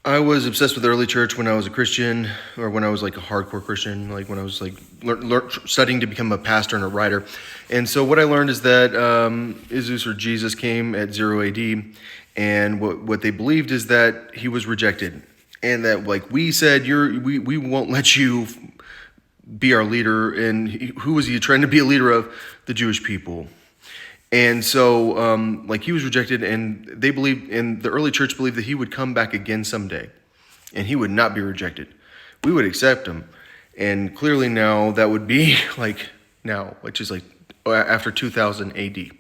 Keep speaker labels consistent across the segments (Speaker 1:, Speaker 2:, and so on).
Speaker 1: I was obsessed with early church when I was a Christian, or when I was like a hardcore Christian, like when I was like studying to become a pastor and a writer. And so what I learned is that Isus, or Jesus, came at 0 AD, and what they believed is that he was rejected, and that like we said, we won't let you be our leader. And who was he trying to be a leader of? The Jewish people. And so, like, he was rejected, and they believed, and the early church believed that he would come back again someday, and he would not be rejected. We would accept him. And clearly now that would be like now, which is like after 2000 AD.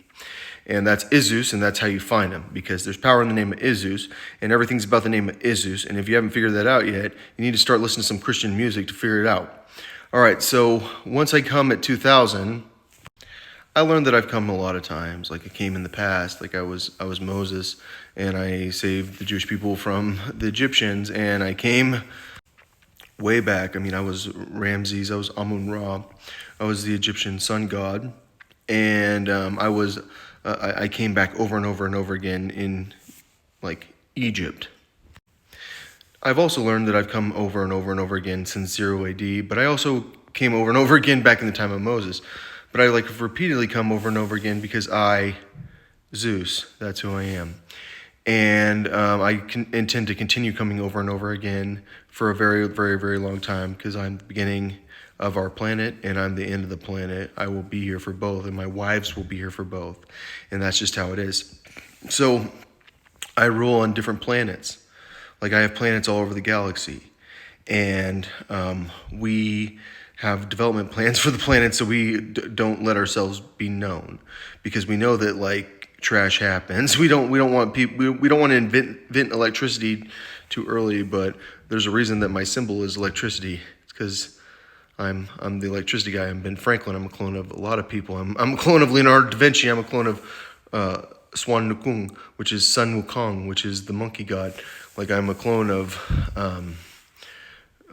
Speaker 1: And that's Isus, and that's how you find him, because there's power in the name of Isus, and everything's about the name of Isus. And if you haven't figured that out yet, you need to start listening to some Christian music to figure it out. All right, so once I come at 2000, I learned that I've come a lot of times. Like I came in the past, like I was Moses, and I saved the Jewish people from the Egyptians, and I came way back. I mean, I was Ramses, I was Amun-Ra, I was the Egyptian sun god, and I came back over and over and over again in like Egypt. I've also learned that I've come over and over and over again since 0 AD, but I also came over and over again back in the time of Moses. But I like have repeatedly come over and over again because Zeus, that's who I am. And I intend to continue coming over and over again for a very, very, very long time, because I'm the beginning of our planet and I'm the end of the planet. I will be here for both, and my wives will be here for both. And that's just how it is. So I rule on different planets. Like I have planets all over the galaxy. And we have development plans for the planet, so we don't let ourselves be known, because we know that like trash happens. We don't want people. We don't want to invent electricity too early. But there's a reason that my symbol is electricity. It's because I'm the electricity guy. I'm Ben Franklin. I'm a clone of a lot of people. I'm a clone of Leonardo da Vinci. I'm a clone of Swan Nukung, which is Sun Wukong, which is the monkey god. Like I'm a clone of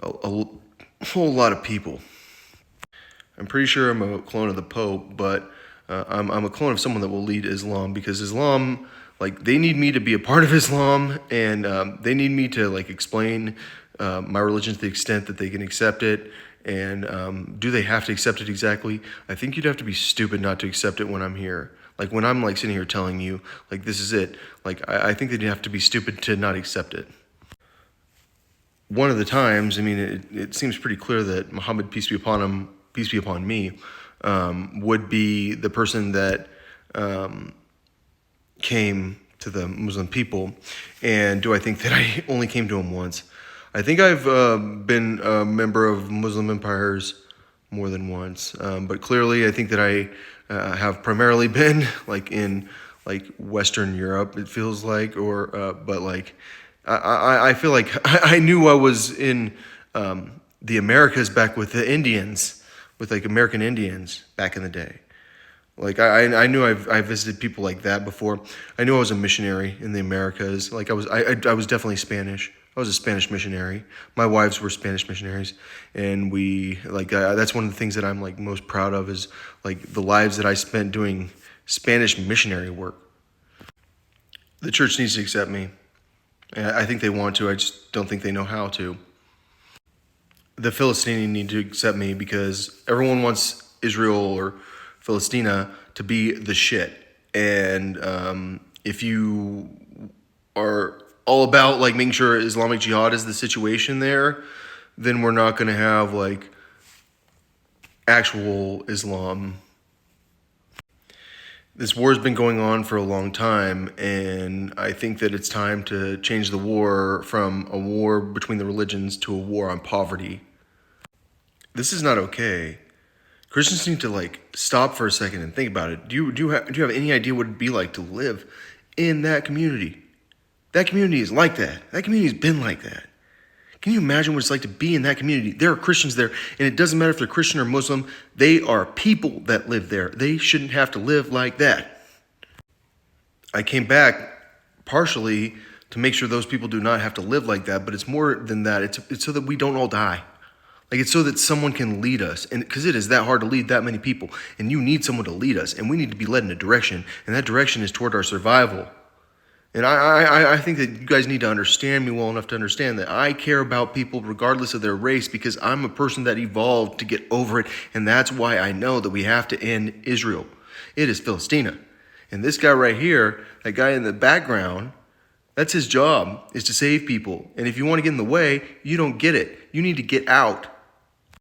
Speaker 1: a whole lot of people. I'm pretty sure I'm a clone of the Pope, but I'm a clone of someone that will lead Islam, because Islam, like, they need me to be a part of Islam, and they need me to like explain my religion to the extent that they can accept it. And do they have to accept it exactly? I think you'd have to be stupid not to accept it when I'm here. Like when I'm like sitting here telling you like this is it. Like I think that you have to be stupid to not accept it. One of the times, I mean, it seems pretty clear that Muhammad, peace be upon him, peace be upon me, would be the person that came to the Muslim people. And do I think that I only came to him once? I think I've been a member of Muslim empires more than once. But clearly, I think that I have primarily been like in like Western Europe, it feels like, or but like I feel like I knew I was in the Americas back with the Indians, with like American Indians back in the day. Like I knew I visited people like that before. I knew I was a missionary in the Americas. Like I was definitely Spanish. I was a Spanish missionary. My wives were Spanish missionaries, and we like that's one of the things that I'm like most proud of, is like the lives that I spent doing Spanish missionary work. The church needs to accept me. I think they want to. I just don't think they know how to. The Philistines need to accept me, because everyone wants Israel or Philistina to be the shit. And if you are all about like making sure Islamic Jihad is the situation there, then we're not going to have like actual Islam. This war has been going on for a long time, and I think that it's time to change the war from a war between the religions to a war on poverty. This is not okay. Christians need to like stop for a second and think about it. Do you have any idea what it'd be like to live in that community? That community is like that. That community's been like that. Can you imagine what it's like to be in that community? There are Christians there, and it doesn't matter if they're Christian or Muslim. They are people that live there. They shouldn't have to live like that. I came back partially to make sure those people do not have to live like that, but it's more than that. It's so that we don't all die. Like it's so that someone can lead us, and because it is that hard to lead that many people, and you need someone to lead us, and we need to be led in a direction, and that direction is toward our survival. And I think that you guys need to understand me well enough to understand that I care about people regardless of their race because I'm a person that evolved to get over it. And that's why I know that we have to end Israel. It is Philistina. And this guy right here, that guy in the background, that's his job, is to save people. And if you want to get in the way, you don't get it. You need to get out.